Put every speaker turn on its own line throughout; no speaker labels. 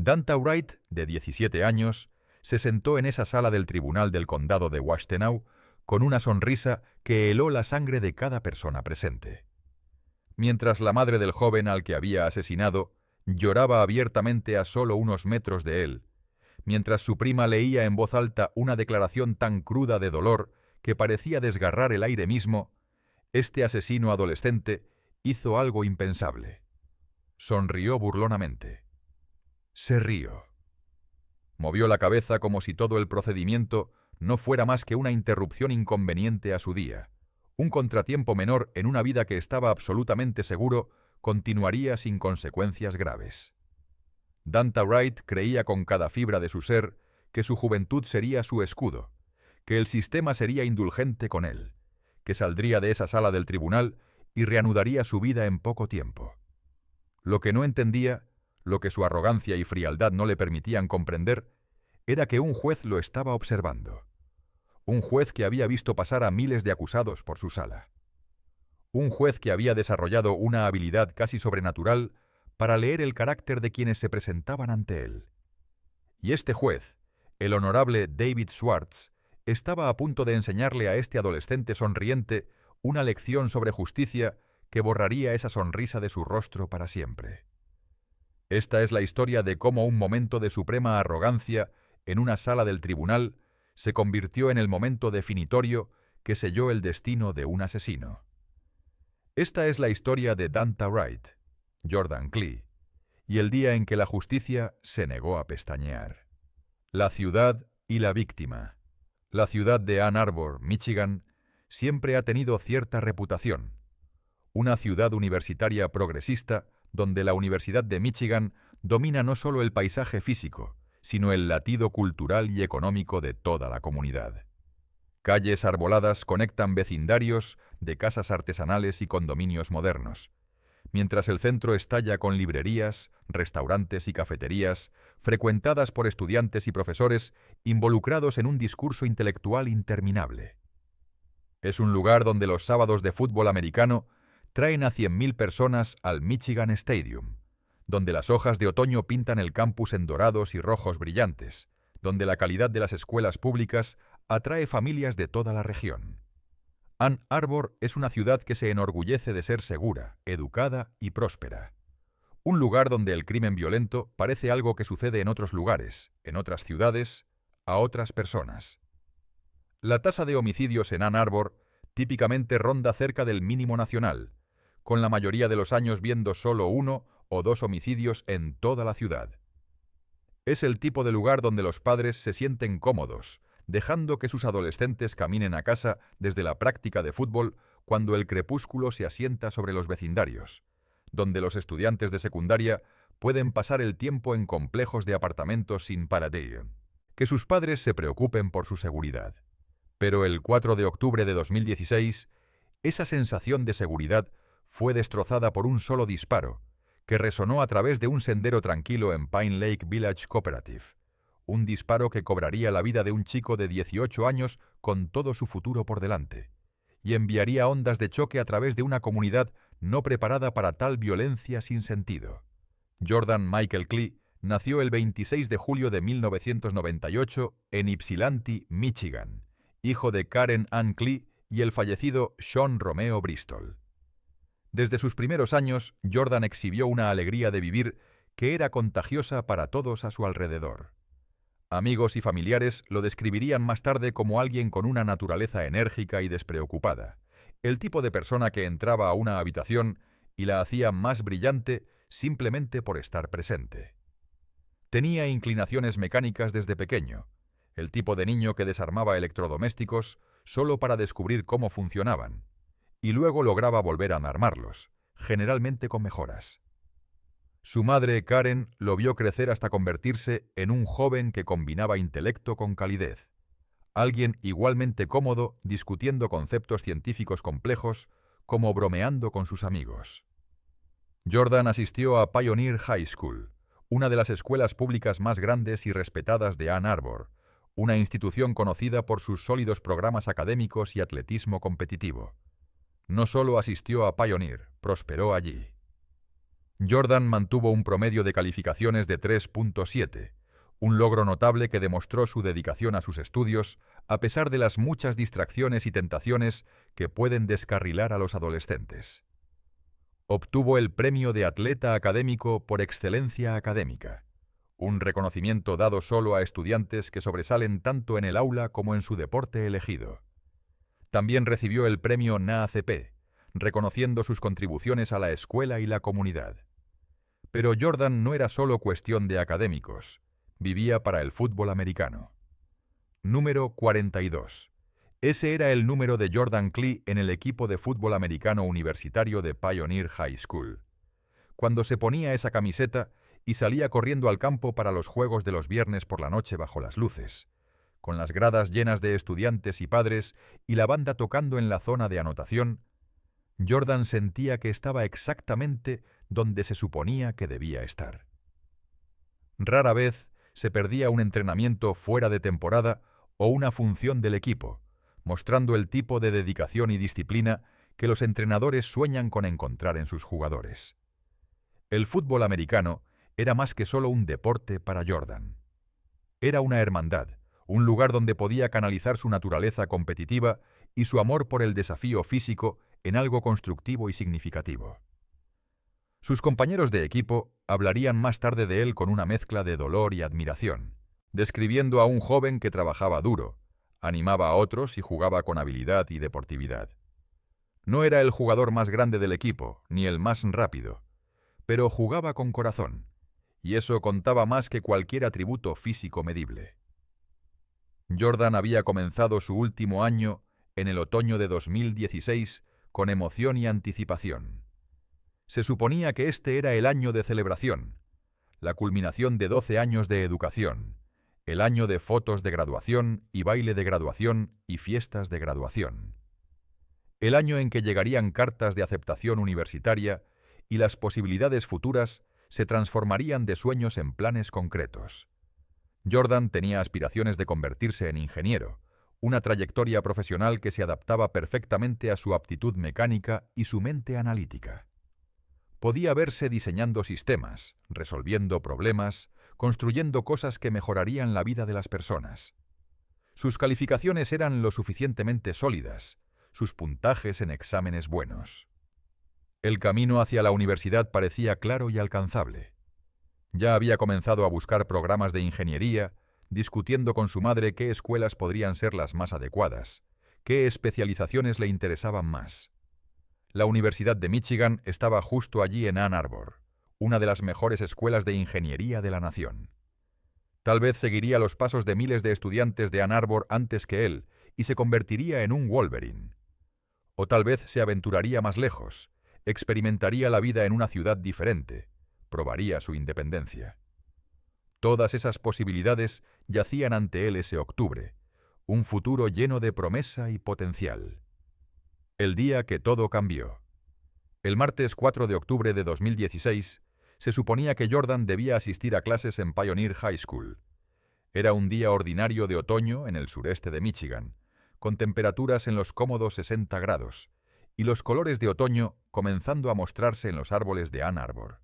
Danta Wright, de 17 años, se sentó en esa sala del tribunal del condado de Washtenaw con una sonrisa que heló la sangre de cada persona presente. Mientras la madre del joven al que había asesinado lloraba abiertamente a solo unos metros de él, mientras su prima leía en voz alta una declaración tan cruda de dolor que parecía desgarrar el aire mismo, este asesino adolescente hizo algo impensable. Sonrió burlonamente. Se rió. Movió la cabeza como si todo el procedimiento no fuera más que una interrupción inconveniente a su día, un contratiempo menor en una vida que estaba absolutamente seguro continuaría sin consecuencias graves. Danta Wright creía con cada fibra de su ser que su juventud sería su escudo, que el sistema sería indulgente con él, que saldría de esa sala del tribunal y reanudaría su vida en poco tiempo. Lo que no entendía, lo que su arrogancia y frialdad no le permitían comprender, era que un juez lo estaba observando. Un juez que había visto pasar a miles de acusados por su sala. Un juez que había desarrollado una habilidad casi sobrenatural para leer el carácter de quienes se presentaban ante él. Y este juez, el honorable David Schwartz, estaba a punto de enseñarle a este adolescente sonriente una lección sobre justicia que borraría esa sonrisa de su rostro para siempre. Esta es la historia de cómo un momento de suprema arrogancia en una sala del tribunal se convirtió en el momento definitorio que selló el destino de un asesino. Esta es la historia de Danta Wright, Jordan Klee, y el día en que la justicia se negó a pestañear. La ciudad y la víctima. La ciudad de Ann Arbor, Michigan, siempre ha tenido cierta reputación. Una ciudad universitaria progresista donde la Universidad de Michigan domina no solo el paisaje físico, sino el latido cultural y económico de toda la comunidad. Calles arboladas conectan vecindarios de casas artesanales y condominios modernos, mientras el centro estalla con librerías, restaurantes y cafeterías, frecuentadas por estudiantes y profesores involucrados en un discurso intelectual interminable. Es un lugar donde los sábados de fútbol americano traen a 100.000 personas al Michigan Stadium, donde las hojas de otoño pintan el campus en dorados y rojos brillantes, donde la calidad de las escuelas públicas atrae familias de toda la región. Ann Arbor es una ciudad que se enorgullece de ser segura, educada y próspera. Un lugar donde el crimen violento parece algo que sucede en otros lugares, en otras ciudades, a otras personas. La tasa de homicidios en Ann Arbor típicamente ronda cerca del mínimo nacional, con la mayoría de los años viendo solo 1 o 2 homicidios en toda la ciudad. Es el tipo de lugar donde los padres se sienten cómodos, dejando que sus adolescentes caminen a casa desde la práctica de fútbol cuando el crepúsculo se asienta sobre los vecindarios, donde los estudiantes de secundaria pueden pasar el tiempo en complejos de apartamentos sin paradero, que sus padres se preocupen por su seguridad. Pero el 4 de octubre de 2016, esa sensación de seguridad fue destrozada por un solo disparo, que resonó a través de un sendero tranquilo en Pine Lake Village Cooperative. Un disparo que cobraría la vida de un chico de 18 años con todo su futuro por delante, y enviaría ondas de choque a través de una comunidad no preparada para tal violencia sin sentido. Jordan Michael Klee nació el 26 de julio de 1998 en Ypsilanti, Michigan, hijo de Karen Ann Klee y el fallecido Sean Romeo Bristol. Desde sus primeros años, Jordan exhibió una alegría de vivir que era contagiosa para todos a su alrededor. Amigos y familiares lo describirían más tarde como alguien con una naturaleza enérgica y despreocupada, el tipo de persona que entraba a una habitación y la hacía más brillante simplemente por estar presente. Tenía inclinaciones mecánicas desde pequeño, el tipo de niño que desarmaba electrodomésticos solo para descubrir cómo funcionaban, y luego lograba volver a armarlos, generalmente con mejoras. Su madre, Karen, lo vio crecer hasta convertirse en un joven que combinaba intelecto con calidez, alguien igualmente cómodo discutiendo conceptos científicos complejos como bromeando con sus amigos. Jordan asistió a Pioneer High School, una de las escuelas públicas más grandes y respetadas de Ann Arbor, una institución conocida por sus sólidos programas académicos y atletismo competitivo. No solo asistió a Pioneer, prosperó allí. Jordan mantuvo un promedio de calificaciones de 3.7, un logro notable que demostró su dedicación a sus estudios a pesar de las muchas distracciones y tentaciones que pueden descarrilar a los adolescentes. Obtuvo el premio de atleta académico por excelencia académica, un reconocimiento dado solo a estudiantes que sobresalen tanto en el aula como en su deporte elegido. También recibió el premio NAACP, reconociendo sus contribuciones a la escuela y la comunidad. Pero Jordan no era solo cuestión de académicos, vivía para el fútbol americano. Número 42. Ese era el número de Jordan Clee en el equipo de fútbol americano universitario de Pioneer High School. Cuando se ponía esa camiseta y salía corriendo al campo para los juegos de los viernes por la noche bajo las luces, con las gradas llenas de estudiantes y padres y la banda tocando en la zona de anotación, Jordan sentía que estaba exactamente donde se suponía que debía estar. Rara vez se perdía un entrenamiento fuera de temporada o una función del equipo, mostrando el tipo de dedicación y disciplina que los entrenadores sueñan con encontrar en sus jugadores. El fútbol americano era más que solo un deporte para Jordan. Era una hermandad, un lugar donde podía canalizar su naturaleza competitiva y su amor por el desafío físico en algo constructivo y significativo. Sus compañeros de equipo hablarían más tarde de él con una mezcla de dolor y admiración, describiendo a un joven que trabajaba duro, animaba a otros y jugaba con habilidad y deportividad. No era el jugador más grande del equipo, ni el más rápido, pero jugaba con corazón, y eso contaba más que cualquier atributo físico medible. Jordan había comenzado su último año en el otoño de 2016 con emoción y anticipación. Se suponía que este era el año de celebración, la culminación de 12 años de educación, el año de fotos de graduación y baile de graduación y fiestas de graduación. El año en que llegarían cartas de aceptación universitaria y las posibilidades futuras se transformarían de sueños en planes concretos. Jordan tenía aspiraciones de convertirse en ingeniero, una trayectoria profesional que se adaptaba perfectamente a su aptitud mecánica y su mente analítica. Podía verse diseñando sistemas, resolviendo problemas, construyendo cosas que mejorarían la vida de las personas. Sus calificaciones eran lo suficientemente sólidas, sus puntajes en exámenes buenos. El camino hacia la universidad parecía claro y alcanzable. Ya había comenzado a buscar programas de ingeniería, discutiendo con su madre qué escuelas podrían ser las más adecuadas, qué especializaciones le interesaban más. La Universidad de Michigan estaba justo allí en Ann Arbor, una de las mejores escuelas de ingeniería de la nación. Tal vez seguiría los pasos de miles de estudiantes de Ann Arbor antes que él y se convertiría en un Wolverine. O tal vez se aventuraría más lejos, experimentaría la vida en una ciudad diferente, probaría su independencia. Todas esas posibilidades yacían ante él ese octubre, un futuro lleno de promesa y potencial. El día que todo cambió. El martes 4 de octubre de 2016, se suponía que Jordan debía asistir a clases en Pioneer High School. Era un día ordinario de otoño en el sureste de Michigan, con temperaturas en los cómodos 60 grados, y los colores de otoño comenzando a mostrarse en los árboles de Ann Arbor.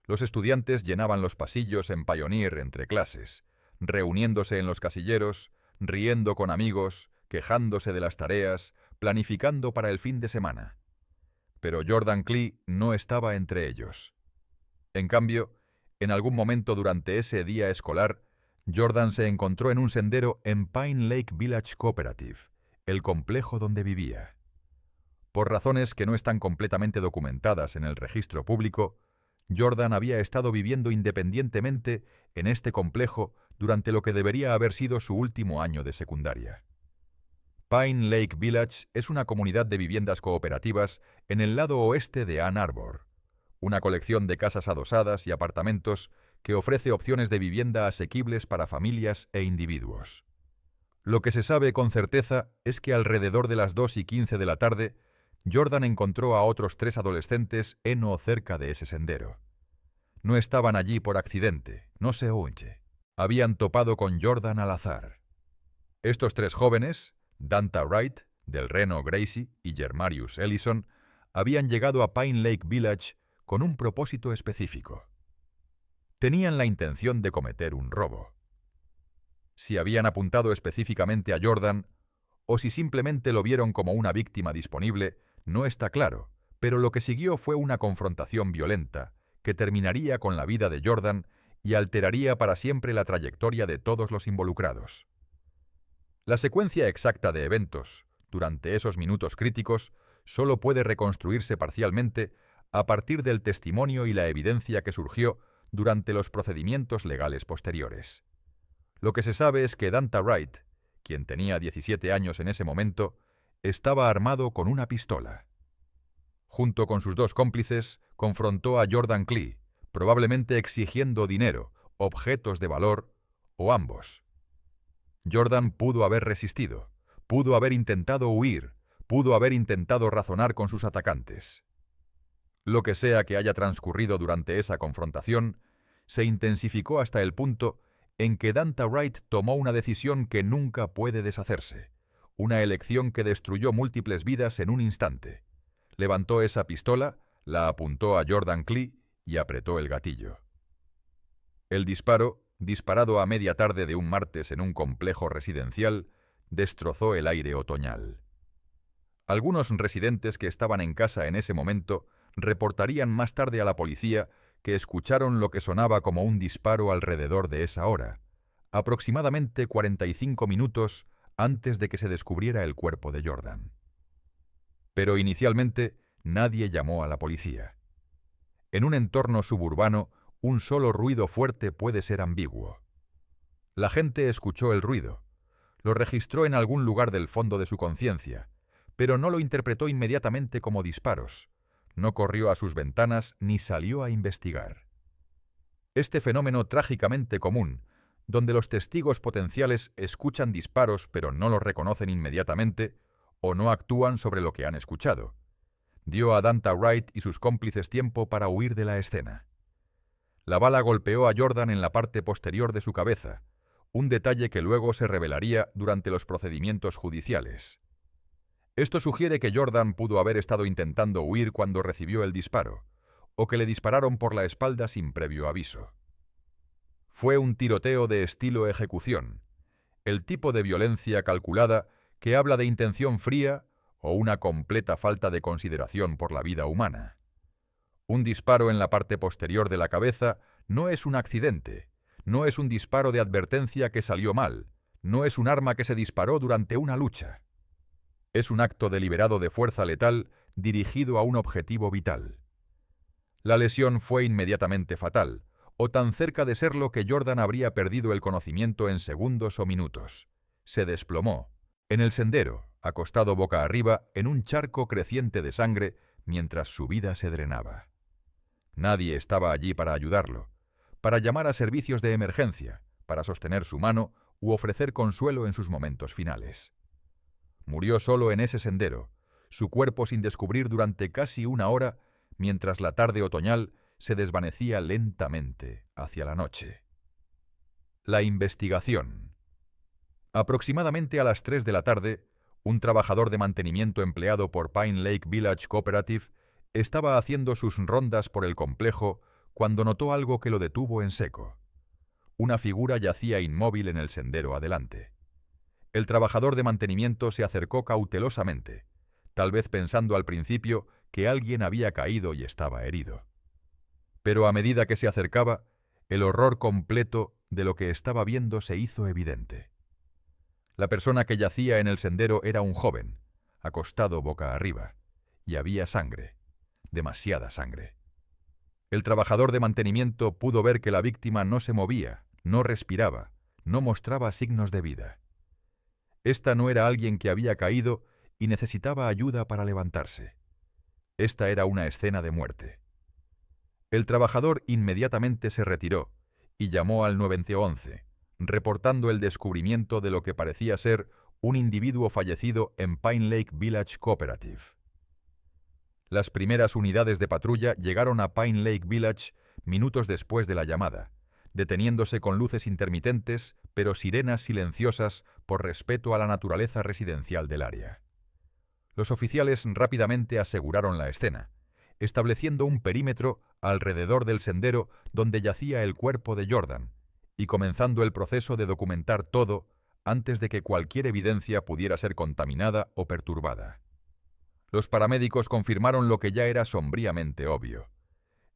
Los estudiantes llenaban los pasillos en Pioneer entre clases, reuniéndose en los casilleros, riendo con amigos, quejándose de las tareas, planificando para el fin de semana. Pero Jordan Clee no estaba entre ellos. En cambio, en algún momento durante ese día escolar, Jordan se encontró en un sendero en Pine Lake Village Cooperative, el complejo donde vivía. Por razones que no están completamente documentadas en el registro público, Jordan había estado viviendo independientemente en este complejo durante lo que debería haber sido su último año de secundaria. Pine Lake Village es una comunidad de viviendas cooperativas en el lado oeste de Ann Arbor, una colección de casas adosadas y apartamentos que ofrece opciones de vivienda asequibles para familias e individuos. Lo que se sabe con certeza es que alrededor de las 2:15 de la tarde, Jordan encontró a otros 3 adolescentes en o cerca de ese sendero. No estaban allí por accidente, no se oye. Habían topado con Jordan al azar. Estos 3 jóvenes, Danta Wright, Del Reno Gracie y Jermarius Ellison, habían llegado a Pine Lake Village con un propósito específico. Tenían la intención de cometer un robo. Si habían apuntado específicamente a Jordan, o si simplemente lo vieron como una víctima disponible, no está claro, pero lo que siguió fue una confrontación violenta que terminaría con la vida de Jordan y alteraría para siempre la trayectoria de todos los involucrados. La secuencia exacta de eventos, durante esos minutos críticos, solo puede reconstruirse parcialmente a partir del testimonio y la evidencia que surgió durante los procedimientos legales posteriores. Lo que se sabe es que Danta Wright, quien tenía 17 años en ese momento, estaba armado con una pistola. Junto con sus dos cómplices, confrontó a Jordan Klee, probablemente exigiendo dinero, objetos de valor o ambos. Jordan pudo haber resistido, pudo haber intentado huir, pudo haber intentado razonar con sus atacantes. Lo que sea que haya transcurrido durante esa confrontación, se intensificó hasta el punto en que Danta Wright tomó una decisión que nunca puede deshacerse, una elección que destruyó múltiples vidas en un instante. Levantó esa pistola, la apuntó a Jordan Klee y apretó el gatillo. El disparo, disparado a media tarde de un martes en un complejo residencial, destrozó el aire otoñal. Algunos residentes que estaban en casa en ese momento reportarían más tarde a la policía que escucharon lo que sonaba como un disparo alrededor de esa hora, aproximadamente 45 minutos antes de que se descubriera el cuerpo de Jordan. Pero inicialmente nadie llamó a la policía. En un entorno suburbano, un solo ruido fuerte puede ser ambiguo. La gente escuchó el ruido, lo registró en algún lugar del fondo de su conciencia, pero no lo interpretó inmediatamente como disparos, no corrió a sus ventanas ni salió a investigar. Este fenómeno trágicamente común, donde los testigos potenciales escuchan disparos pero no los reconocen inmediatamente o no actúan sobre lo que han escuchado, dio a Danta Wright y sus cómplices tiempo para huir de la escena. La bala golpeó a Jordan en la parte posterior de su cabeza, un detalle que luego se revelaría durante los procedimientos judiciales. Esto sugiere que Jordan pudo haber estado intentando huir cuando recibió el disparo, o que le dispararon por la espalda sin previo aviso. Fue un tiroteo de estilo ejecución, el tipo de violencia calculada que habla de intención fría o una completa falta de consideración por la vida humana. Un disparo en la parte posterior de la cabeza no es un accidente, no es un disparo de advertencia que salió mal, no es un arma que se disparó durante una lucha. Es un acto deliberado de fuerza letal dirigido a un objetivo vital. La lesión fue inmediatamente fatal, o tan cerca de serlo que Jordan habría perdido el conocimiento en segundos o minutos. Se desplomó, en el sendero, acostado boca arriba en un charco creciente de sangre mientras su vida se drenaba. Nadie estaba allí para ayudarlo, para llamar a servicios de emergencia, para sostener su mano u ofrecer consuelo en sus momentos finales. Murió solo en ese sendero, su cuerpo sin descubrir durante casi una hora, mientras la tarde otoñal se desvanecía lentamente hacia la noche. La investigación. Aproximadamente a las 3 de la tarde, un trabajador de mantenimiento empleado por Pine Lake Village Cooperative estaba haciendo sus rondas por el complejo cuando notó algo que lo detuvo en seco. Una figura yacía inmóvil en el sendero adelante. El trabajador de mantenimiento se acercó cautelosamente, tal vez pensando al principio que alguien había caído y estaba herido. Pero a medida que se acercaba, el horror completo de lo que estaba viendo se hizo evidente. La persona que yacía en el sendero era un joven, acostado boca arriba, y había sangre, demasiada sangre. El trabajador de mantenimiento pudo ver que la víctima no se movía, no respiraba, no mostraba signos de vida. Esta no era alguien que había caído y necesitaba ayuda para levantarse. Esta era una escena de muerte. El trabajador inmediatamente se retiró y llamó al 911, reportando el descubrimiento de lo que parecía ser un individuo fallecido en Pine Lake Village Cooperative. Las primeras unidades de patrulla llegaron a Pine Lake Village minutos después de la llamada, deteniéndose con luces intermitentes, pero sirenas silenciosas por respeto a la naturaleza residencial del área. Los oficiales rápidamente aseguraron la escena, estableciendo un perímetro alrededor del sendero donde yacía el cuerpo de Jordan y comenzando el proceso de documentar todo antes de que cualquier evidencia pudiera ser contaminada o perturbada. Los paramédicos confirmaron lo que ya era sombríamente obvio.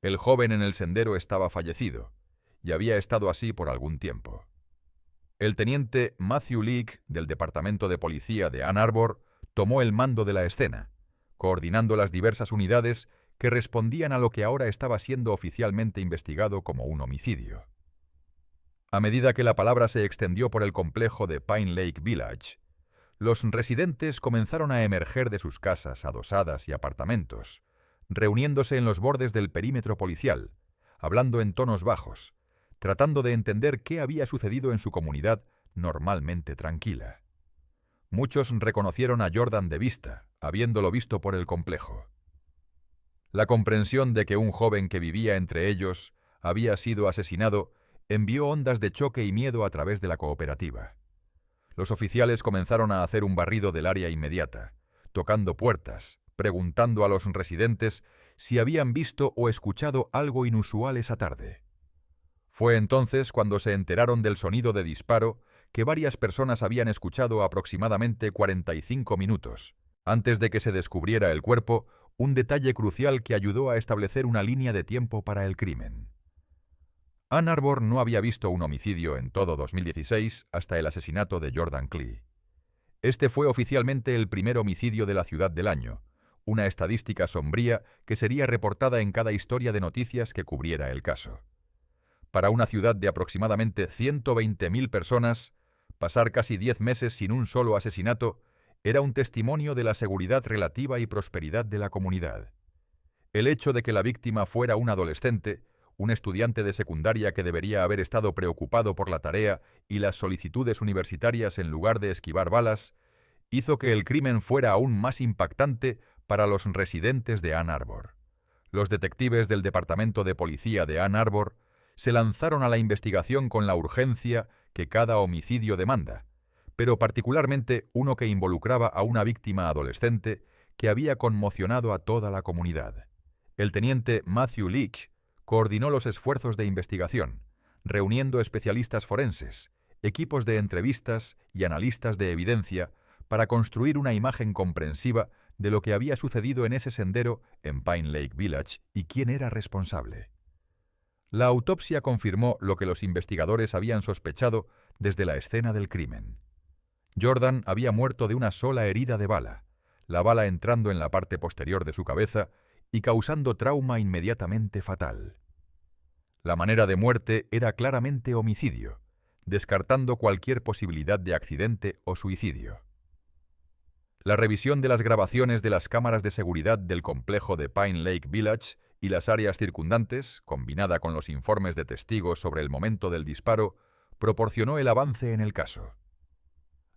El joven en el sendero estaba fallecido, y había estado así por algún tiempo. El teniente Matthew Leake, del Departamento de Policía de Ann Arbor, tomó el mando de la escena, coordinando las diversas unidades que respondían a lo que ahora estaba siendo oficialmente investigado como un homicidio. A medida que la palabra se extendió por el complejo de Pine Lake Village, los residentes comenzaron a emerger de sus casas adosadas y apartamentos, reuniéndose en los bordes del perímetro policial, hablando en tonos bajos, tratando de entender qué había sucedido en su comunidad normalmente tranquila. Muchos reconocieron a Jordan de vista, habiéndolo visto por el complejo. La comprensión de que un joven que vivía entre ellos había sido asesinado envió ondas de choque y miedo a través de la cooperativa. Los oficiales comenzaron a hacer un barrido del área inmediata, tocando puertas, preguntando a los residentes si habían visto o escuchado algo inusual esa tarde. Fue entonces cuando se enteraron del sonido de disparo que varias personas habían escuchado aproximadamente 45 minutos, antes de que se descubriera el cuerpo, un detalle crucial que ayudó a establecer una línea de tiempo para el crimen. Ann Arbor no había visto un homicidio en todo 2016 hasta el asesinato de Jordan Klee. Este fue oficialmente el primer homicidio de la ciudad del año, una estadística sombría que sería reportada en cada historia de noticias que cubriera el caso. Para una ciudad de aproximadamente 120.000 personas, pasar casi 10 meses sin un solo asesinato era un testimonio de la seguridad relativa y prosperidad de la comunidad. El hecho de que la víctima fuera un adolescente, un estudiante de secundaria que debería haber estado preocupado por la tarea y las solicitudes universitarias en lugar de esquivar balas, hizo que el crimen fuera aún más impactante para los residentes de Ann Arbor. Los detectives del Departamento de Policía de Ann Arbor se lanzaron a la investigación con la urgencia que cada homicidio demanda, pero particularmente uno que involucraba a una víctima adolescente que había conmocionado a toda la comunidad. El teniente Matthew Leake coordinó los esfuerzos de investigación, reuniendo especialistas forenses, equipos de entrevistas y analistas de evidencia para construir una imagen comprensiva de lo que había sucedido en ese sendero en Pine Lake Village y quién era responsable. La autopsia confirmó lo que los investigadores habían sospechado desde la escena del crimen. Jordan había muerto de una sola herida de bala, la bala entrando en la parte posterior de su cabeza y causando trauma inmediatamente fatal. La manera de muerte era claramente homicidio, descartando cualquier posibilidad de accidente o suicidio. La revisión de las grabaciones de las cámaras de seguridad del complejo de Pine Lake Village y las áreas circundantes, combinada con los informes de testigos sobre el momento del disparo, proporcionó el avance en el caso.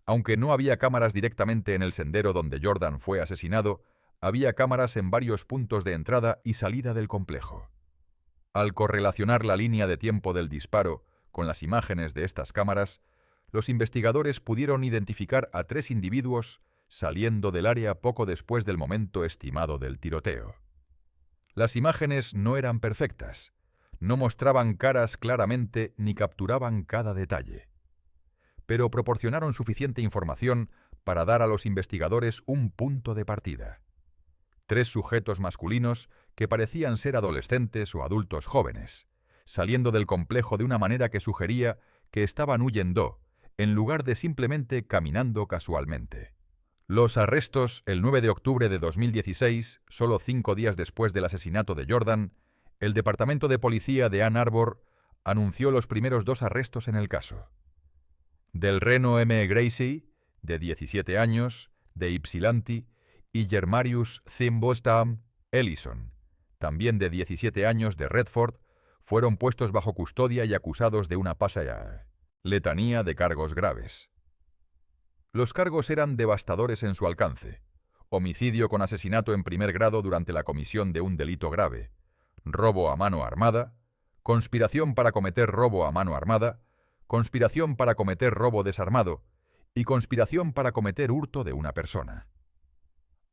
Aunque no había cámaras directamente en el sendero donde Jordan fue asesinado, había cámaras en varios puntos de entrada y salida del complejo. Al correlacionar la línea de tiempo del disparo con las imágenes de estas cámaras, los investigadores pudieron identificar a 3 individuos saliendo del área poco después del momento estimado del tiroteo. Las imágenes no eran perfectas, no mostraban caras claramente ni capturaban cada detalle, pero proporcionaron suficiente información para dar a los investigadores un punto de partida. 3 sujetos masculinos que parecían ser adolescentes o adultos jóvenes, saliendo del complejo de una manera que sugería que estaban huyendo, en lugar de simplemente caminando casualmente. Los arrestos, el 9 de octubre de 2016, solo 5 días después del asesinato de Jordan, el Departamento de Policía de Ann Arbor anunció los primeros 2 arrestos en el caso. Del Reno M. Gracie, de 17 años, de Ypsilanti, y Jermarius Thimbostam Ellison, también de 17 años, de Redford, fueron puestos bajo custodia y acusados de una letanía de cargos graves. Los cargos eran devastadores en su alcance: homicidio con asesinato en primer grado durante la comisión de un delito grave, robo a mano armada, conspiración para cometer robo a mano armada, conspiración para cometer robo desarmado y conspiración para cometer hurto de una persona.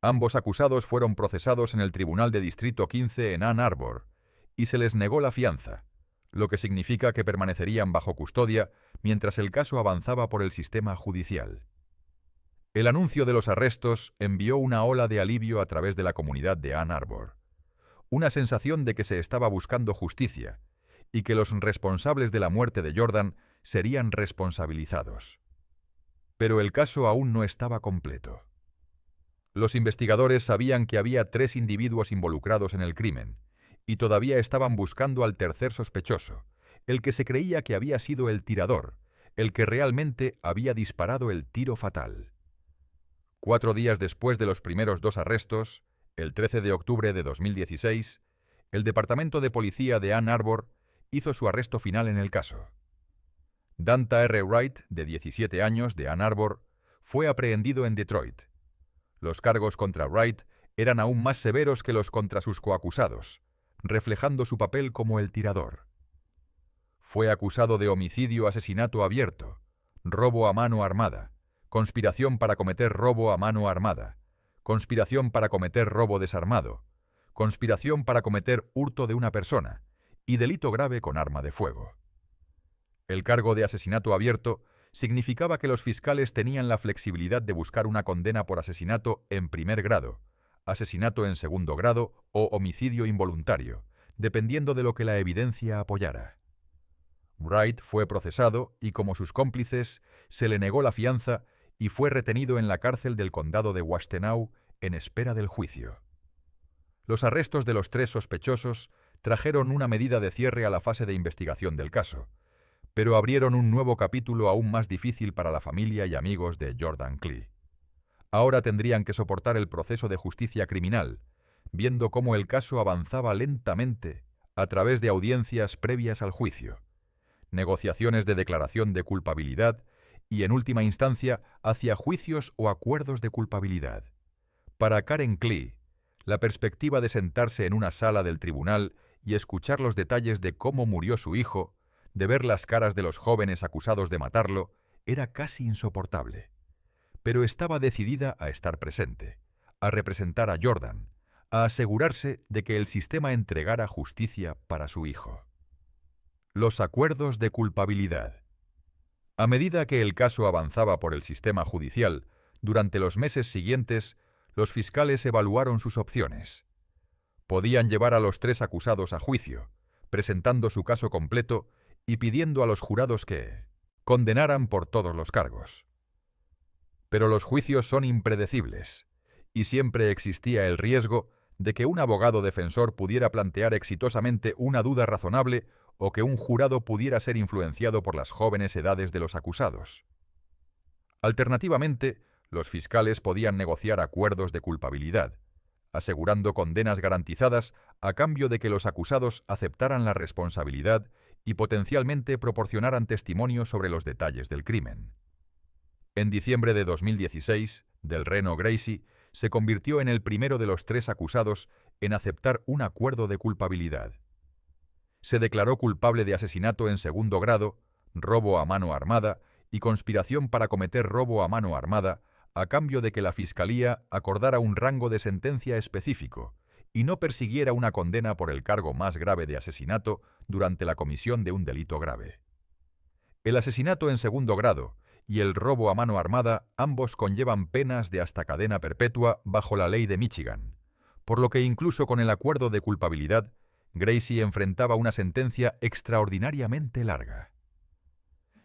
Ambos acusados fueron procesados en el Tribunal de Distrito 15 en Ann Arbor y se les negó la fianza, lo que significa que permanecerían bajo custodia mientras el caso avanzaba por el sistema judicial. El anuncio de los arrestos envió una ola de alivio a través de la comunidad de Ann Arbor, una sensación de que se estaba buscando justicia y que los responsables de la muerte de Jordan serían responsabilizados. Pero el caso aún no estaba completo. Los investigadores sabían que había 3 individuos involucrados en el crimen, y todavía estaban buscando al tercer sospechoso, el que se creía que había sido el tirador, el que realmente había disparado el tiro fatal. 4 días después de los primeros 2 arrestos, el 13 de octubre de 2016, el Departamento de Policía de Ann Arbor hizo su arresto final en el caso. Danta R. Wright, de 17 años, de Ann Arbor, fue aprehendido en Detroit. Los cargos contra Wright eran aún más severos que los contra sus coacusados, reflejando su papel como el tirador. Fue acusado de homicidio asesinato abierto, robo a mano armada, conspiración para cometer robo a mano armada, conspiración para cometer robo desarmado, conspiración para cometer hurto de una persona y delito grave con arma de fuego. El cargo de asesinato abierto significaba que los fiscales tenían la flexibilidad de buscar una condena por asesinato en primer grado, asesinato en segundo grado o homicidio involuntario, dependiendo de lo que la evidencia apoyara. Wright fue procesado y, como sus cómplices, se le negó la fianza y fue retenido en la cárcel del condado de Washtenaw en espera del juicio. Los arrestos de los 3 sospechosos trajeron una medida de cierre a la fase de investigación del caso, pero abrieron un nuevo capítulo aún más difícil para la familia y amigos de Jordan Klee. Ahora tendrían que soportar el proceso de justicia criminal, viendo cómo el caso avanzaba lentamente a través de audiencias previas al juicio, negociaciones de declaración de culpabilidad y, en última instancia, hacia juicios o acuerdos de culpabilidad. Para Karen Klee, la perspectiva de sentarse en una sala del tribunal y escuchar los detalles de cómo murió su hijo, de ver las caras de los jóvenes acusados de matarlo, era casi insoportable. Pero estaba decidida a estar presente, a representar a Jordan, a asegurarse de que el sistema entregara justicia para su hijo. Los acuerdos de culpabilidad. A medida que el caso avanzaba por el sistema judicial, durante los meses siguientes, los fiscales evaluaron sus opciones. Podían llevar a los 3 acusados a juicio, presentando su caso completo y pidiendo a los jurados que condenaran por todos los cargos. Pero los juicios son impredecibles, y siempre existía el riesgo de que un abogado defensor pudiera plantear exitosamente una duda razonable o que un jurado pudiera ser influenciado por las jóvenes edades de los acusados. Alternativamente, los fiscales podían negociar acuerdos de culpabilidad, asegurando condenas garantizadas a cambio de que los acusados aceptaran la responsabilidad y potencialmente proporcionaran testimonio sobre los detalles del crimen. En diciembre de 2016, Del Reno Gracie se convirtió en el primero de los 3 acusados en aceptar un acuerdo de culpabilidad. Se declaró culpable de asesinato en segundo grado, robo a mano armada y conspiración para cometer robo a mano armada a cambio de que la Fiscalía acordara un rango de sentencia específico y no persiguiera una condena por el cargo más grave de asesinato durante la comisión de un delito grave. El asesinato en segundo grado y el robo a mano armada ambos conllevan penas de hasta cadena perpetua bajo la ley de Michigan, por lo que incluso con el acuerdo de culpabilidad, Gracie enfrentaba una sentencia extraordinariamente larga.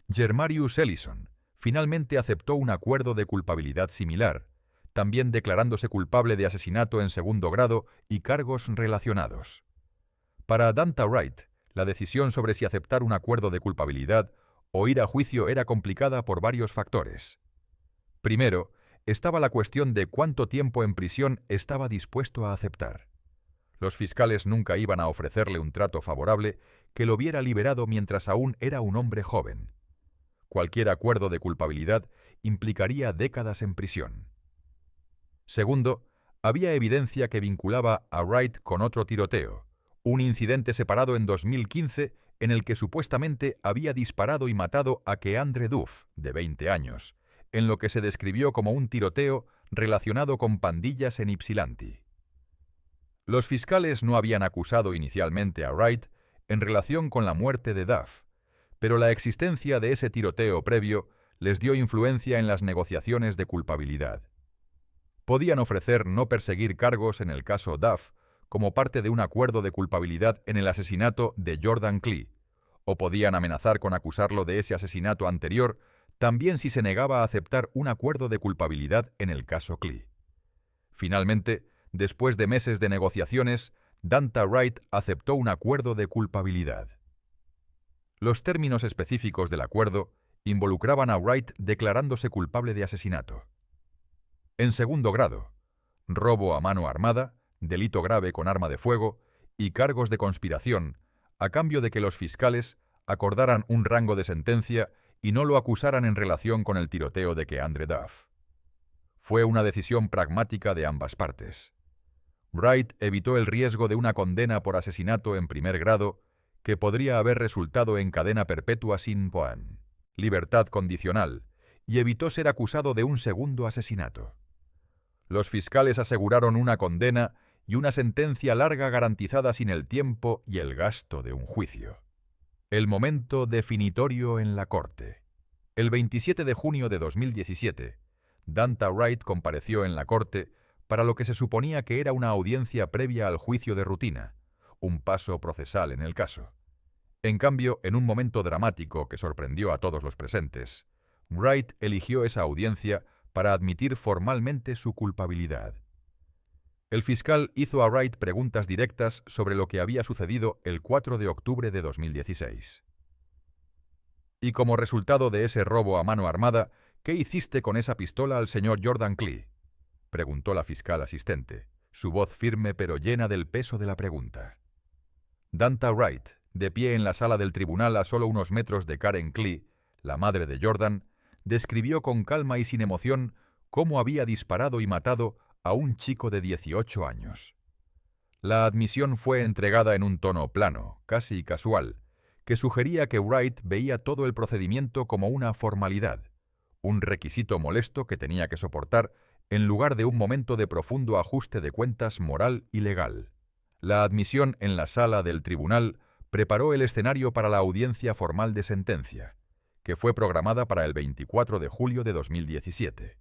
Jermarius Ellison finalmente aceptó un acuerdo de culpabilidad similar, también declarándose culpable de asesinato en segundo grado y cargos relacionados. Para Danta Wright, la decisión sobre si aceptar un acuerdo de culpabilidad o ir a juicio era complicada por varios factores. Primero, estaba la cuestión de cuánto tiempo en prisión estaba dispuesto a aceptar. Los fiscales nunca iban a ofrecerle un trato favorable que lo viera liberado mientras aún era un hombre joven. Cualquier acuerdo de culpabilidad implicaría décadas en prisión. Segundo, había evidencia que vinculaba a Wright con otro tiroteo, un incidente separado en 2015 en el que supuestamente había disparado y matado a Keandre Duff, de 20 años, en lo que se describió como un tiroteo relacionado con pandillas en Ypsilanti. Los fiscales no habían acusado inicialmente a Wright en relación con la muerte de Duff, pero la existencia de ese tiroteo previo les dio influencia en las negociaciones de culpabilidad. Podían ofrecer no perseguir cargos en el caso Duff como parte de un acuerdo de culpabilidad en el asesinato de Jordan Klee, o podían amenazar con acusarlo de ese asesinato anterior también si se negaba a aceptar un acuerdo de culpabilidad en el caso Klee. Finalmente, después de meses de negociaciones, Danta Wright aceptó un acuerdo de culpabilidad. Los términos específicos del acuerdo involucraban a Wright declarándose culpable de asesinato. En segundo grado, robo a mano armada, delito grave con arma de fuego y cargos de conspiración, a cambio de que los fiscales acordaran un rango de sentencia y no lo acusaran en relación con el tiroteo de Keandre Duff. Fue una decisión pragmática de ambas partes. Wright evitó el riesgo de una condena por asesinato en primer grado que podría haber resultado en cadena perpetua sin libertad condicional, y evitó ser acusado de un segundo asesinato. Los fiscales aseguraron una condena y una sentencia larga garantizada sin el tiempo y el gasto de un juicio. El momento definitorio en la corte. El 27 de junio de 2017, Danta Wright compareció en la corte para lo que se suponía que era una audiencia previa al juicio de rutina, un paso procesal en el caso. En cambio, en un momento dramático que sorprendió a todos los presentes, Wright eligió esa audiencia para admitir formalmente su culpabilidad. El fiscal hizo a Wright preguntas directas sobre lo que había sucedido el 4 de octubre de 2016. Y como resultado de ese robo a mano armada, ¿qué hiciste con esa pistola al señor Jordan Klee?, preguntó la fiscal asistente, su voz firme pero llena del peso de la pregunta. Danta Wright, de pie en la sala del tribunal a solo unos metros de Karen Klee, la madre de Jordan, describió con calma y sin emoción cómo había disparado y matado a un chico de 18 años. La admisión fue entregada en un tono plano, casi casual, que sugería que Wright veía todo el procedimiento como una formalidad, un requisito molesto que tenía que soportar en lugar de un momento de profundo ajuste de cuentas moral y legal. La admisión en la sala del tribunal preparó el escenario para la audiencia formal de sentencia, que fue programada para el 24 de julio de 2017.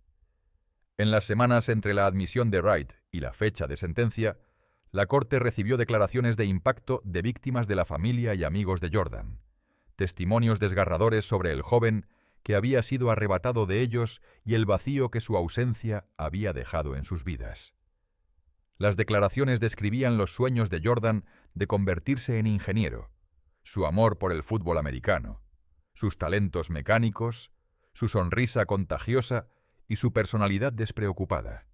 En las semanas entre la admisión de Wright y la fecha de sentencia, la Corte recibió declaraciones de impacto de víctimas de la familia y amigos de Jordan, testimonios desgarradores sobre el joven que había sido arrebatado de ellos y el vacío que su ausencia había dejado en sus vidas. Las declaraciones describían los sueños de Jordan de convertirse en ingeniero, su amor por el fútbol americano, sus talentos mecánicos, su sonrisa contagiosa y su personalidad despreocupada.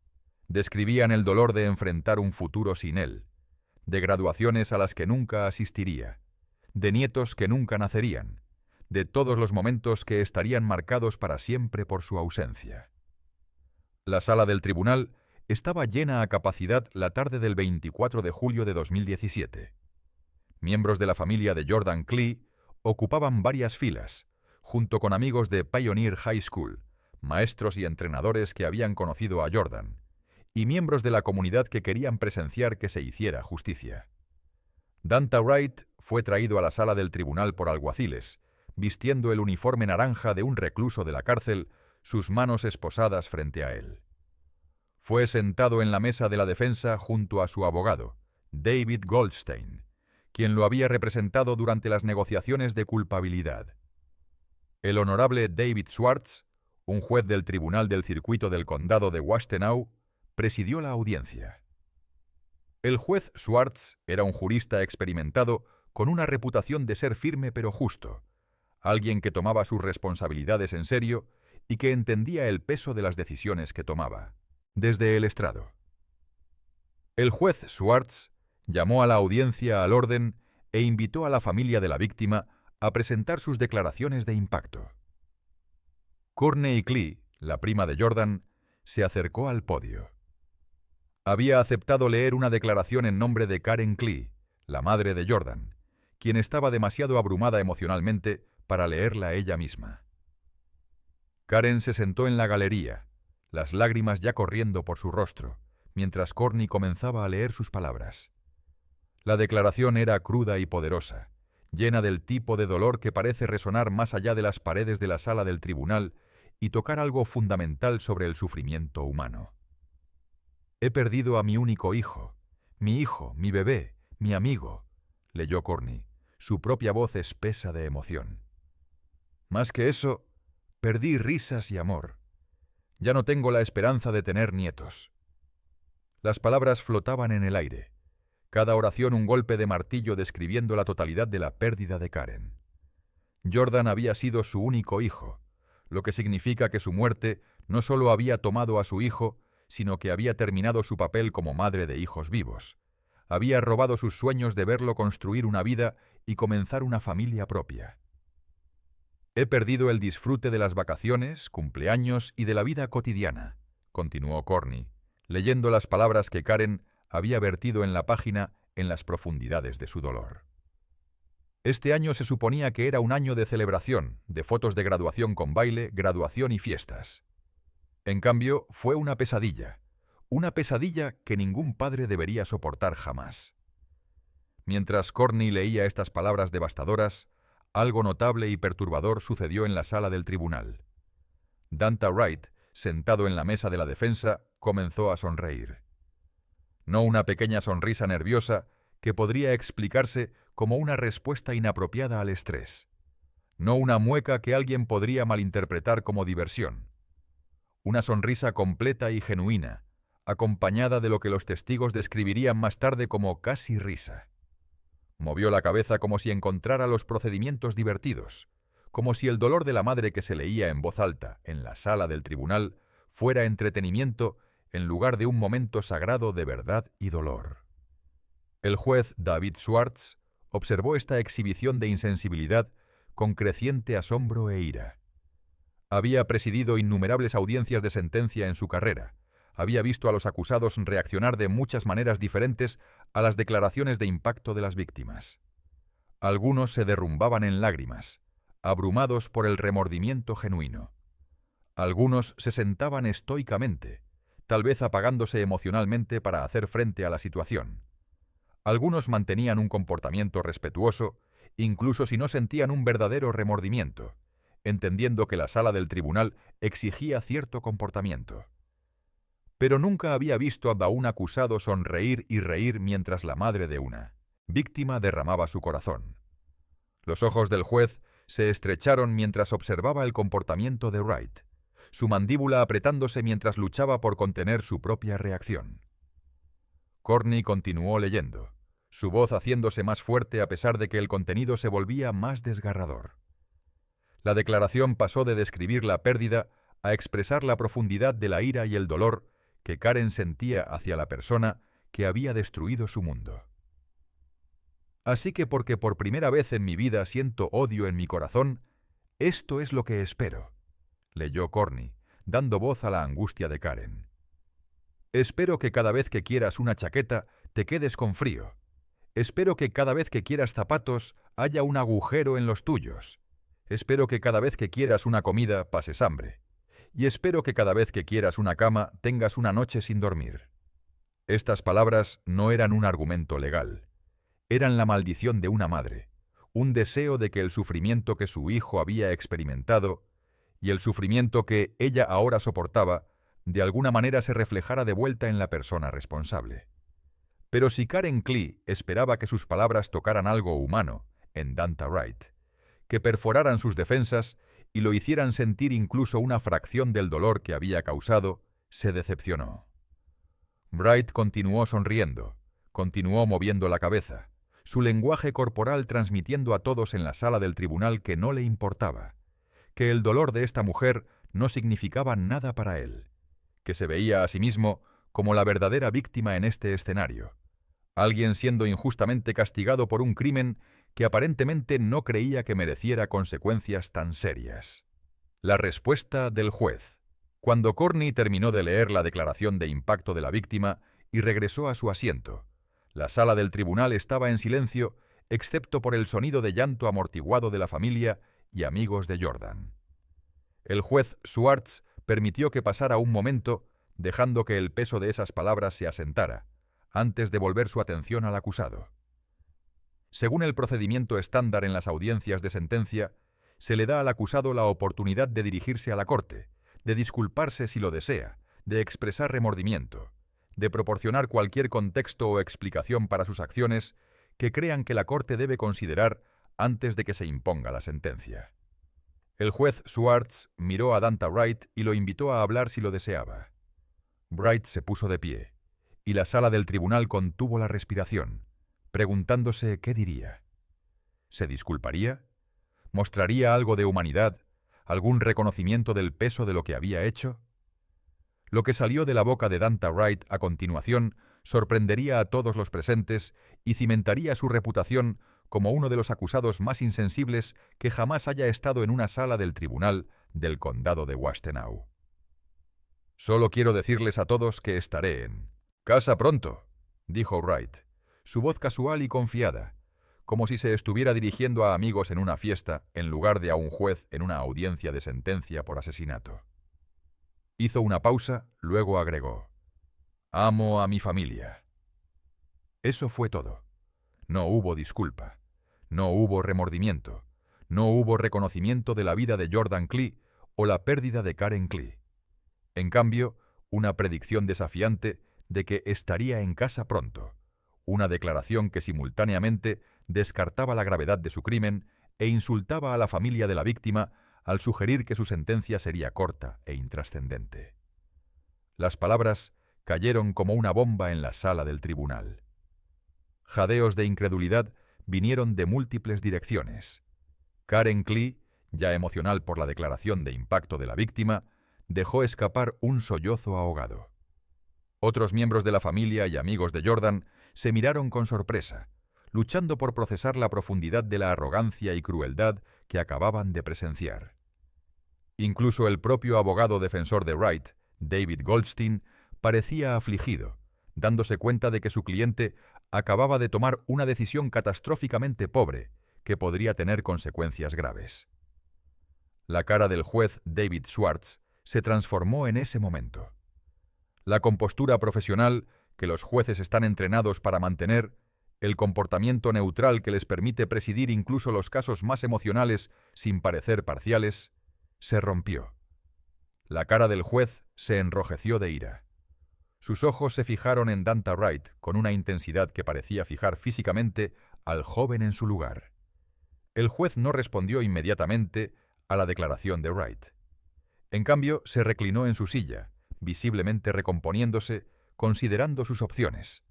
Describían el dolor de enfrentar un futuro sin él, de graduaciones a las que nunca asistiría, de nietos que nunca nacerían, de todos los momentos que estarían marcados para siempre por su ausencia. La sala del tribunal estaba llena a capacidad la tarde del 24 de julio de 2017. Miembros de la familia de Jordan Klee ocupaban varias filas, junto con amigos de Pioneer High School, maestros y entrenadores que habían conocido a Jordan, y miembros de la comunidad que querían presenciar que se hiciera justicia. Danta Wright fue traído a la sala del tribunal por alguaciles, vistiendo el uniforme naranja de un recluso de la cárcel, sus manos esposadas frente a él. Fue sentado en la mesa de la defensa junto a su abogado, David Goldstein, quien lo había representado durante las negociaciones de culpabilidad. El honorable David Schwartz, un juez del Tribunal del Circuito del Condado de Washtenaw, presidió la audiencia. El juez Schwartz era un jurista experimentado con una reputación de ser firme pero justo, alguien que tomaba sus responsabilidades en serio y que entendía el peso de las decisiones que tomaba. Desde el estrado. El juez Schwartz llamó a la audiencia al orden e invitó a la familia de la víctima a presentar sus declaraciones de impacto. Courtney Klee, la prima de Jordan, se acercó al podio. Había aceptado leer una declaración en nombre de Karen Klee, la madre de Jordan, quien estaba demasiado abrumada emocionalmente para leerla ella misma. Karen se sentó en la galería, las lágrimas ya corriendo por su rostro, mientras Courtney comenzaba a leer sus palabras. La declaración era cruda y poderosa, llena del tipo de dolor que parece resonar más allá de las paredes de la sala del tribunal y tocar algo fundamental sobre el sufrimiento humano. «He perdido a mi único hijo, mi bebé, mi amigo», leyó Courtney, su propia voz espesa de emoción. «Más que eso, perdí risas y amor. Ya no tengo la esperanza de tener nietos». Las palabras flotaban en el aire, cada oración un golpe de martillo describiendo la totalidad de la pérdida de Karen. Jordan había sido su único hijo, lo que significa que su muerte no solo había tomado a su hijo, sino que había terminado su papel como madre de hijos vivos. Había robado sus sueños de verlo construir una vida y comenzar una familia propia. «He perdido el disfrute de las vacaciones, cumpleaños y de la vida cotidiana», continuó Courtney, leyendo las palabras que Karen había vertido en la página en las profundidades de su dolor. Este año se suponía que era un año de celebración, de fotos de graduación con baile, graduación y fiestas. En cambio, fue una pesadilla que ningún padre debería soportar jamás. Mientras Courtney leía estas palabras devastadoras, algo notable y perturbador sucedió en la sala del tribunal. Danta Wright, sentado en la mesa de la defensa, comenzó a sonreír. No una pequeña sonrisa nerviosa que podría explicarse como una respuesta inapropiada al estrés. No una mueca que alguien podría malinterpretar como diversión. Una sonrisa completa y genuina, acompañada de lo que los testigos describirían más tarde como casi risa. Movió la cabeza como si encontrara los procedimientos divertidos, como si el dolor de la madre que se leía en voz alta en la sala del tribunal fuera entretenimiento en lugar de un momento sagrado de verdad y dolor. El juez David Schwartz observó esta exhibición de insensibilidad con creciente asombro e ira. Había presidido innumerables audiencias de sentencia en su carrera. Había visto a los acusados reaccionar de muchas maneras diferentes a las declaraciones de impacto de las víctimas. Algunos se derrumbaban en lágrimas, abrumados por el remordimiento genuino. Algunos se sentaban estoicamente, tal vez apagándose emocionalmente para hacer frente a la situación. Algunos mantenían un comportamiento respetuoso, incluso si no sentían un verdadero remordimiento, entendiendo que la sala del tribunal exigía cierto comportamiento. Pero nunca había visto a un acusado sonreír y reír mientras la madre de una víctima derramaba su corazón. Los ojos del juez se estrecharon mientras observaba el comportamiento de Wright, su mandíbula apretándose mientras luchaba por contener su propia reacción. Courtney continuó leyendo, su voz haciéndose más fuerte a pesar de que el contenido se volvía más desgarrador. La declaración pasó de describir la pérdida a expresar la profundidad de la ira y el dolor que Karen sentía hacia la persona que había destruido su mundo. «Así que porque por primera vez en mi vida siento odio en mi corazón, esto es lo que espero», leyó Courtney, dando voz a la angustia de Karen. «Espero que cada vez que quieras una chaqueta te quedes con frío. Espero que cada vez que quieras zapatos haya un agujero en los tuyos. Espero que cada vez que quieras una comida pases hambre. Y espero que cada vez que quieras una cama tengas una noche sin dormir». Estas palabras no eran un argumento legal. Eran la maldición de una madre, un deseo de que el sufrimiento que su hijo había experimentado y el sufrimiento que ella ahora soportaba, de alguna manera se reflejara de vuelta en la persona responsable. Pero si Karen Klee esperaba que sus palabras tocaran algo humano en Danta Wright, que perforaran sus defensas y lo hicieran sentir incluso una fracción del dolor que había causado, se decepcionó. Wright continuó sonriendo, continuó moviendo la cabeza, su lenguaje corporal transmitiendo a todos en la sala del tribunal que no le importaba, que el dolor de esta mujer no significaba nada para él, que se veía a sí mismo como la verdadera víctima en este escenario, alguien siendo injustamente castigado por un crimen que aparentemente no creía que mereciera consecuencias tan serias. La respuesta del juez. Cuando Courtney terminó de leer la declaración de impacto de la víctima y regresó a su asiento, la sala del tribunal estaba en silencio, excepto por el sonido de llanto amortiguado de la familia y amigos de Jordan. El juez Schwartz permitió que pasara un momento, dejando que el peso de esas palabras se asentara, antes de volver su atención al acusado. Según el procedimiento estándar en las audiencias de sentencia, se le da al acusado la oportunidad de dirigirse a la corte, de disculparse si lo desea, de expresar remordimiento, de proporcionar cualquier contexto o explicación para sus acciones que crean que la corte debe considerar antes de que se imponga la sentencia. El juez Schwartz miró a Danta Wright y lo invitó a hablar si lo deseaba. Wright se puso de pie, y la sala del tribunal contuvo la respiración, preguntándose qué diría. ¿Se disculparía? ¿Mostraría algo de humanidad? ¿Algún reconocimiento del peso de lo que había hecho? Lo que salió de la boca de Danta Wright a continuación sorprendería a todos los presentes y cimentaría su reputación como uno de los acusados más insensibles que jamás haya estado en una sala del tribunal del condado de Washtenaw. «Solo quiero decirles a todos que estaré en casa pronto», dijo Wright, su voz casual y confiada, como si se estuviera dirigiendo a amigos en una fiesta en lugar de a un juez en una audiencia de sentencia por asesinato. Hizo una pausa, luego agregó: «Amo a mi familia». Eso fue todo. No hubo disculpa, no hubo remordimiento, no hubo reconocimiento de la vida de Jordan Klee o la pérdida de Karen Klee. En cambio, una predicción desafiante de que estaría en casa pronto, una declaración que simultáneamente descartaba la gravedad de su crimen e insultaba a la familia de la víctima al sugerir que su sentencia sería corta e intrascendente. Las palabras cayeron como una bomba en la sala del tribunal. Jadeos de incredulidad vinieron de múltiples direcciones. Karen Klee, ya emocional por la declaración de impacto de la víctima, dejó escapar un sollozo ahogado. Otros miembros de la familia y amigos de Jordan se miraron con sorpresa, luchando por procesar la profundidad de la arrogancia y crueldad que acababan de presenciar. Incluso el propio abogado defensor de Wright, David Goldstein, parecía afligido, dándose cuenta de que su cliente acababa de tomar una decisión catastróficamente pobre que podría tener consecuencias graves. La cara del juez David Schwartz se transformó en ese momento. La compostura profesional que los jueces están entrenados para mantener, el comportamiento neutral que les permite presidir incluso los casos más emocionales sin parecer parciales, se rompió. La cara del juez se enrojeció de ira. Sus ojos se fijaron en Danta Wright con una intensidad que parecía fijar físicamente al joven en su lugar. El juez no respondió inmediatamente a la declaración de Wright. En cambio, se reclinó en su silla, visiblemente recomponiéndose, considerando sus opciones.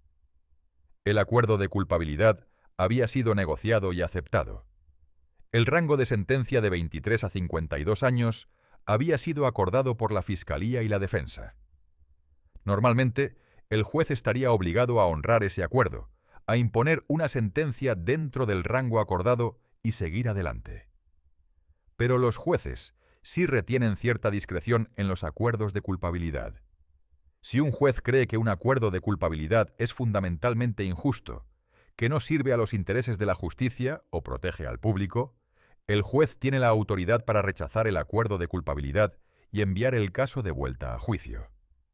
El acuerdo de culpabilidad había sido negociado y aceptado. El rango de sentencia de 23 a 52 años había sido acordado por la Fiscalía y la defensa. Normalmente, el juez estaría obligado a honrar ese acuerdo, a imponer una sentencia dentro del rango acordado y seguir adelante. Pero los jueces sí retienen cierta discreción en los acuerdos de culpabilidad. Si un juez cree que un acuerdo de culpabilidad es fundamentalmente injusto, que no sirve a los intereses de la justicia o protege al público, el juez tiene la autoridad para rechazar el acuerdo de culpabilidad y enviar el caso de vuelta a juicio.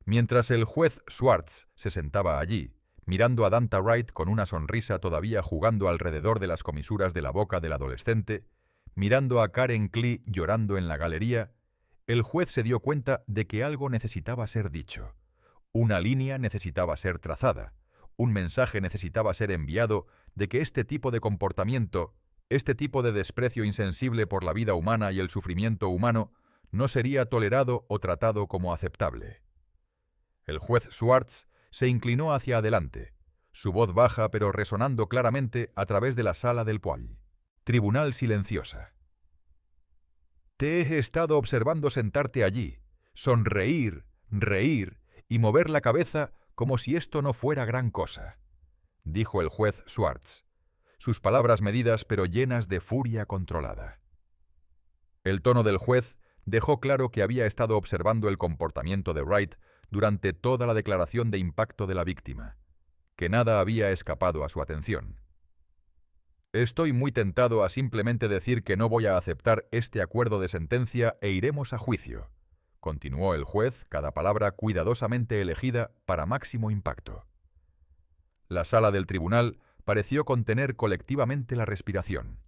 Mientras el juez Schwartz se sentaba allí, mirando a Danta Wright con una sonrisa todavía jugando alrededor de las comisuras de la boca del adolescente, mirando a Karen Klee llorando en la galería, el juez se dio cuenta de que algo necesitaba ser dicho. Una línea necesitaba ser trazada, un mensaje necesitaba ser enviado de que este tipo de comportamiento, este tipo de desprecio insensible por la vida humana y el sufrimiento humano, no sería tolerado o tratado como aceptable. El juez Schwartz se inclinó hacia adelante, su voz baja pero resonando claramente a través de la sala del Poal. Tribunal silenciosa. Te he estado observando sentarte allí, sonreír, reír y mover la cabeza como si esto no fuera gran cosa, dijo el juez Schwartz, sus palabras medidas pero llenas de furia controlada. El tono del juez dejó claro que había estado observando el comportamiento de Wright durante toda la declaración de impacto de la víctima, que nada había escapado a su atención. Estoy muy tentado a simplemente decir que no voy a aceptar este acuerdo de sentencia e iremos a juicio, continuó el juez, cada palabra cuidadosamente elegida para máximo impacto. La sala del tribunal pareció contener colectivamente la respiración.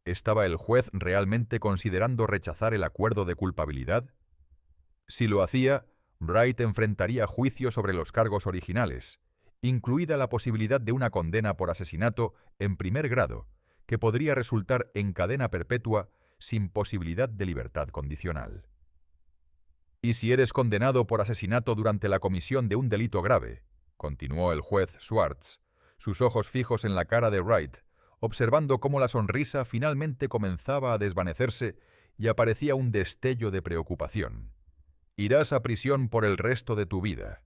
¿Estaba el juez realmente considerando rechazar el acuerdo de culpabilidad? Si lo hacía, Wright enfrentaría juicio sobre los cargos originales, incluida la posibilidad de una condena por asesinato en primer grado, que podría resultar en cadena perpetua sin posibilidad de libertad condicional. «Y si eres condenado por asesinato durante la comisión de un delito grave», continuó el juez Schwartz, sus ojos fijos en la cara de Wright, observando cómo la sonrisa finalmente comenzaba a desvanecerse y aparecía un destello de preocupación. «Irás a prisión por el resto de tu vida.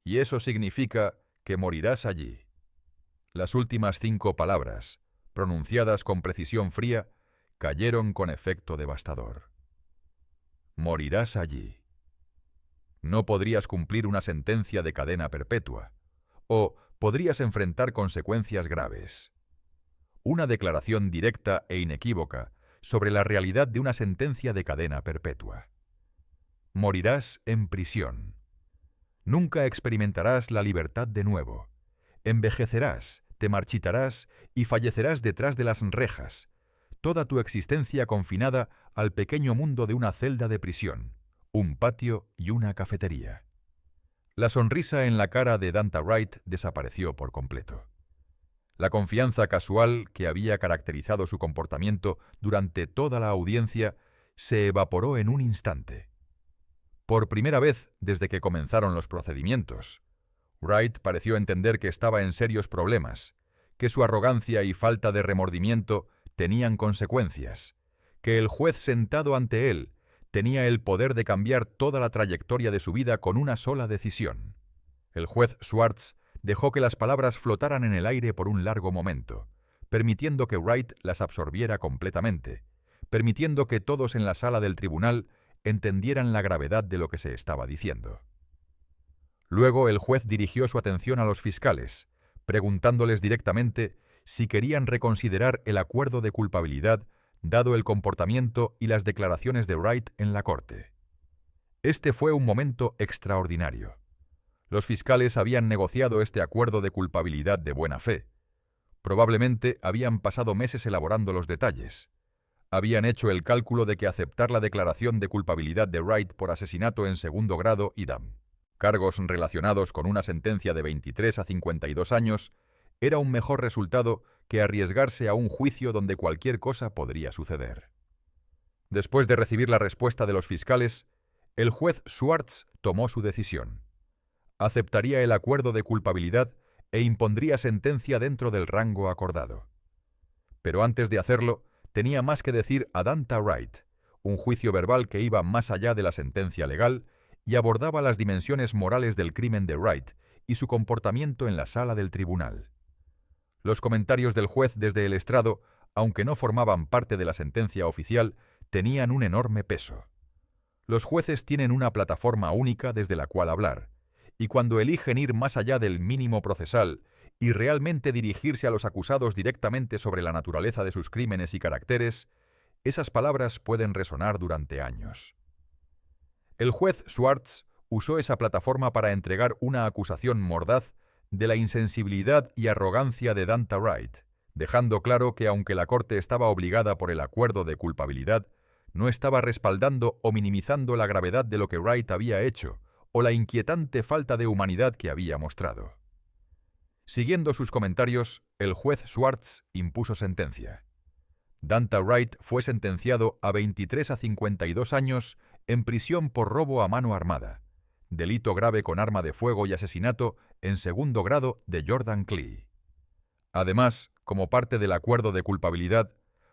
Y eso significa que morirás allí». Las últimas 5 palabras, pronunciadas con precisión fría, cayeron con efecto devastador. Morirás allí. No podrías cumplir una sentencia de cadena perpetua, o podrías enfrentar consecuencias graves. Una declaración directa e inequívoca sobre la realidad de una sentencia de cadena perpetua. Morirás en prisión. Nunca experimentarás la libertad de nuevo. Envejecerás, te marchitarás y fallecerás detrás de las rejas, toda tu existencia confinada al pequeño mundo de una celda de prisión, un patio y una cafetería. La sonrisa en la cara de Dante Wright desapareció por completo. La confianza casual que había caracterizado su comportamiento durante toda la audiencia se evaporó en un instante. Por primera vez desde que comenzaron los procedimientos, Wright pareció entender que estaba en serios problemas, que su arrogancia y falta de remordimiento tenían consecuencias, que el juez sentado ante él tenía el poder de cambiar toda la trayectoria de su vida con una sola decisión. El juez Schwartz dejó que las palabras flotaran en el aire por un largo momento, permitiendo que Wright las absorbiera completamente, permitiendo que todos en la sala del tribunal entendieran la gravedad de lo que se estaba diciendo. Luego el juez dirigió su atención a los fiscales, preguntándoles directamente si querían reconsiderar el acuerdo de culpabilidad dado el comportamiento y las declaraciones de Wright en la corte. Este fue un momento extraordinario. Los fiscales habían negociado este acuerdo de culpabilidad de buena fe. Probablemente habían pasado meses elaborando los detalles. Habían hecho el cálculo de que aceptar la declaración de culpabilidad de Wright por asesinato en segundo grado y cargos relacionados con una sentencia de 23 a 52 años, era un mejor resultado que arriesgarse a un juicio donde cualquier cosa podría suceder. Después de recibir la respuesta de los fiscales, el juez Schwartz tomó su decisión. Aceptaría el acuerdo de culpabilidad e impondría sentencia dentro del rango acordado. Pero antes de hacerlo, tenía más que decir a Dante Wright, un juicio verbal que iba más allá de la sentencia legal y abordaba las dimensiones morales del crimen de Wright y su comportamiento en la sala del tribunal. Los comentarios del juez desde el estrado, aunque no formaban parte de la sentencia oficial, tenían un enorme peso. Los jueces tienen una plataforma única desde la cual hablar, y cuando eligen ir más allá del mínimo procesal y realmente dirigirse a los acusados directamente sobre la naturaleza de sus crímenes y caracteres, esas palabras pueden resonar durante años. El juez Schwartz usó esa plataforma para entregar una acusación mordaz de la insensibilidad y arrogancia de Dante Wright, dejando claro que aunque la corte estaba obligada por el acuerdo de culpabilidad, no estaba respaldando o minimizando la gravedad de lo que Wright había hecho o la inquietante falta de humanidad que había mostrado. Siguiendo sus comentarios, el juez Schwartz impuso sentencia. Dante Wright fue sentenciado a 23 a 52 años en prisión por robo a mano armada, delito grave con arma de fuego y asesinato en segundo grado de Jordan Clee. Además, como parte del acuerdo de culpabilidad,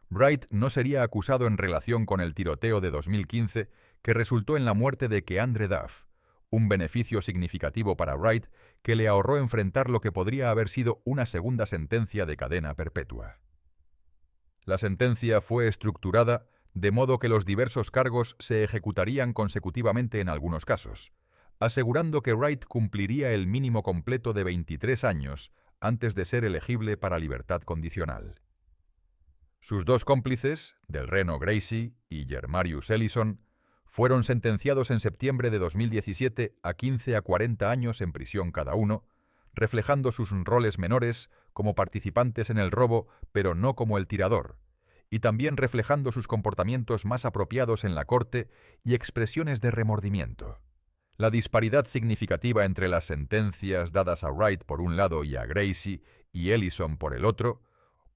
Wright no sería acusado en relación con el tiroteo de 2015 que resultó en la muerte de Keandre Duff, un beneficio significativo para Wright que le ahorró enfrentar lo que podría haber sido una segunda sentencia de cadena perpetua. La sentencia fue estructurada de modo que los diversos cargos se ejecutarían consecutivamente en algunos casos, asegurando que Wright cumpliría el mínimo completo de 23 años antes de ser elegible para libertad condicional. Sus dos cómplices, Del Reno Gracie y Jermarius Ellison, Fueron sentenciados en septiembre de 2017 a 15 a 40 años en prisión cada uno, reflejando sus roles menores como participantes en el robo, pero no como el tirador, y también reflejando sus comportamientos más apropiados en la corte y expresiones de remordimiento. La disparidad significativa entre las sentencias dadas a Wright por un lado y a Gracie y Ellison por el otro,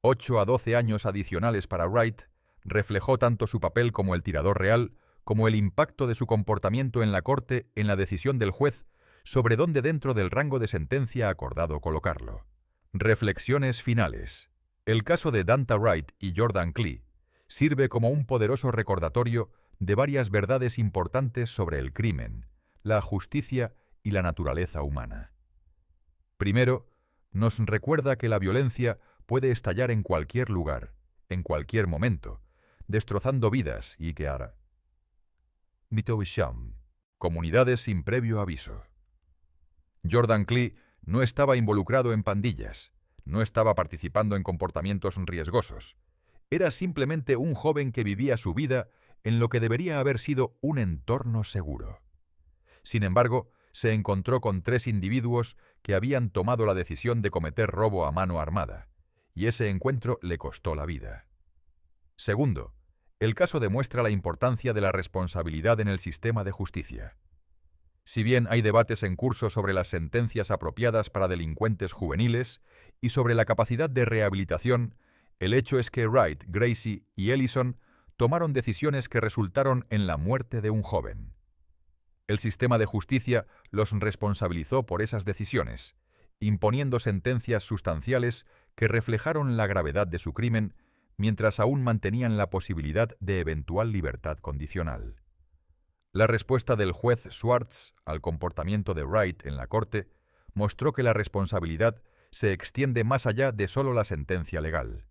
8 a 12 años adicionales para Wright, reflejó tanto su papel como el tirador real, como el impacto de su comportamiento en la corte en la decisión del juez sobre dónde dentro del rango de sentencia acordado colocarlo. Reflexiones finales. El caso de Danta Wright y Jordan Klee sirve como un poderoso recordatorio de varias verdades importantes sobre el crimen, la justicia y la naturaleza humana. Primero, nos recuerda que la violencia puede estallar en cualquier lugar, en cualquier momento, destrozando vidas y que hará. Comunidades sin previo aviso. Jordan Klee no estaba involucrado en pandillas, no estaba participando en comportamientos riesgosos. Era simplemente un joven que vivía su vida en lo que debería haber sido un entorno seguro. Sin embargo, se encontró con 3 individuos que habían tomado la decisión de cometer robo a mano armada, y ese encuentro le costó la vida. Segundo, el caso demuestra la importancia de la responsabilidad en el sistema de justicia. Si bien hay debates en curso sobre las sentencias apropiadas para delincuentes juveniles y sobre la capacidad de rehabilitación, el hecho es que Wright, Gracie y Ellison tomaron decisiones que resultaron en la muerte de un joven. El sistema de justicia los responsabilizó por esas decisiones, imponiendo sentencias sustanciales que reflejaron la gravedad de su crimen mientras aún mantenían la posibilidad de eventual libertad condicional. La respuesta del juez Schwartz al comportamiento de Wright en la corte mostró que la responsabilidad se extiende más allá de solo la sentencia legal.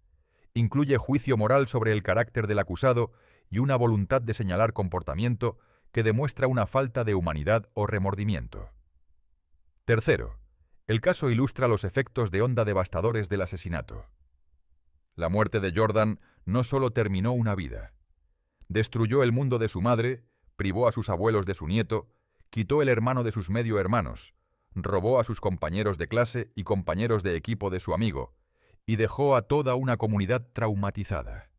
Incluye juicio moral sobre el carácter del acusado y una voluntad de señalar comportamiento que demuestra una falta de humanidad o remordimiento. Tercero, el caso ilustra los efectos de onda devastadores del asesinato. La muerte de Jordan no solo terminó una vida. Destruyó el mundo de su madre, privó a sus abuelos de su nieto, quitó el hermano de sus medio hermanos, robó a sus compañeros de clase y compañeros de equipo de su amigo, y dejó a toda una comunidad traumatizada.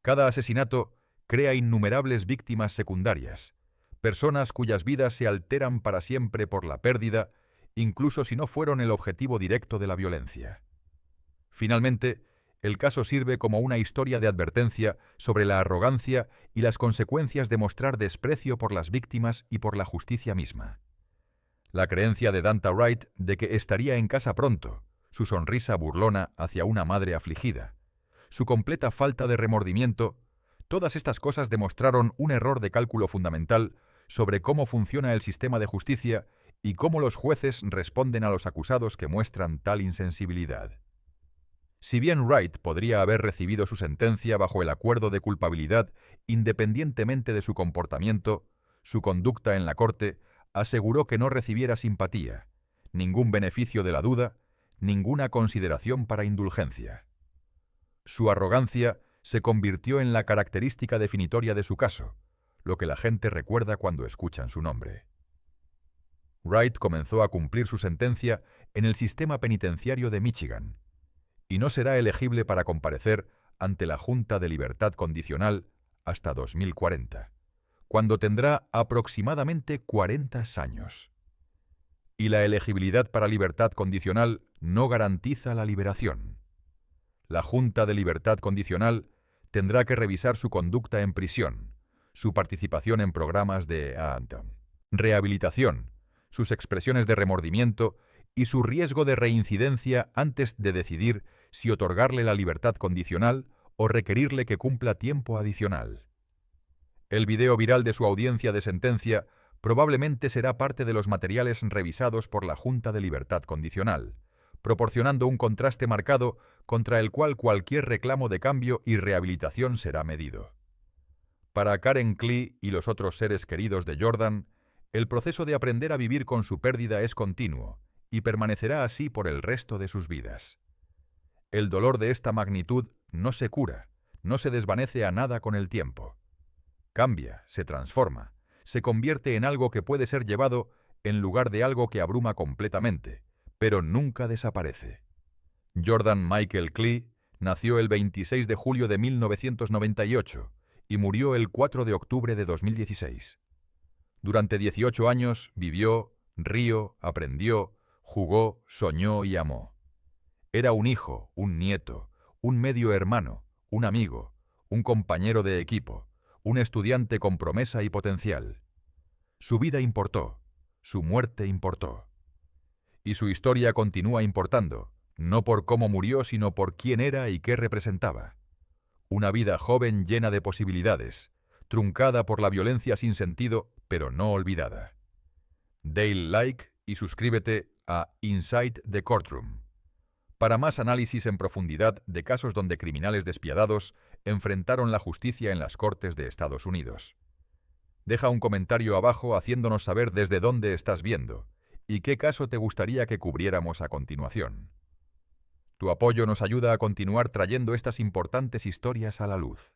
Cada asesinato crea innumerables víctimas secundarias, personas cuyas vidas se alteran para siempre por la pérdida, incluso si no fueron el objetivo directo de la violencia. Finalmente, el caso sirve como una historia de advertencia sobre la arrogancia y las consecuencias de mostrar desprecio por las víctimas y por la justicia misma. La creencia de Danta Wright de que estaría en casa pronto, su sonrisa burlona hacia una madre afligida, su completa falta de remordimiento, todas estas cosas demostraron un error de cálculo fundamental sobre cómo funciona el sistema de justicia y cómo los jueces responden a los acusados que muestran tal insensibilidad. Si bien Wright podría haber recibido su sentencia bajo el acuerdo de culpabilidad independientemente de su comportamiento, su conducta en la corte aseguró que no recibiera simpatía, ningún beneficio de la duda, ninguna consideración para indulgencia. Su arrogancia se convirtió en la característica definitoria de su caso, lo que la gente recuerda cuando escuchan su nombre. Wright comenzó a cumplir su sentencia en el sistema penitenciario de Michigan, y no será elegible para comparecer ante la Junta de Libertad Condicional hasta 2040, cuando tendrá aproximadamente 40 años. Y la elegibilidad para libertad condicional no garantiza la liberación. La Junta de Libertad Condicional tendrá que revisar su conducta en prisión, su participación en programas de rehabilitación, sus expresiones de remordimiento y su riesgo de reincidencia antes de decidir si otorgarle la libertad condicional o requerirle que cumpla tiempo adicional. El video viral de su audiencia de sentencia probablemente será parte de los materiales revisados por la Junta de Libertad Condicional, proporcionando un contraste marcado contra el cual cualquier reclamo de cambio y rehabilitación será medido. Para Karen Klee y los otros seres queridos de Jordan, el proceso de aprender a vivir con su pérdida es continuo y permanecerá así por el resto de sus vidas. El dolor de esta magnitud no se cura, no se desvanece a nada con el tiempo. Cambia, se transforma, se convierte en algo que puede ser llevado en lugar de algo que abruma completamente, pero nunca desaparece. Jordan Michael Klee nació el 26 de julio de 1998 y murió el 4 de octubre de 2016. Durante 18 años vivió, rió, aprendió, jugó, soñó y amó. Era un hijo, un nieto, un medio hermano, un amigo, un compañero de equipo, un estudiante con promesa y potencial. Su vida importó, su muerte importó. Y su historia continúa importando, no por cómo murió, sino por quién era y qué representaba. Una vida joven llena de posibilidades, truncada por la violencia sin sentido, pero no olvidada. Dale like y suscríbete a Inside the Courtroom para más análisis en profundidad de casos donde criminales despiadados enfrentaron la justicia en las Cortes de Estados Unidos. Deja un comentario abajo haciéndonos saber desde dónde estás viendo y qué caso te gustaría que cubriéramos a continuación. Tu apoyo nos ayuda a continuar trayendo estas importantes historias a la luz.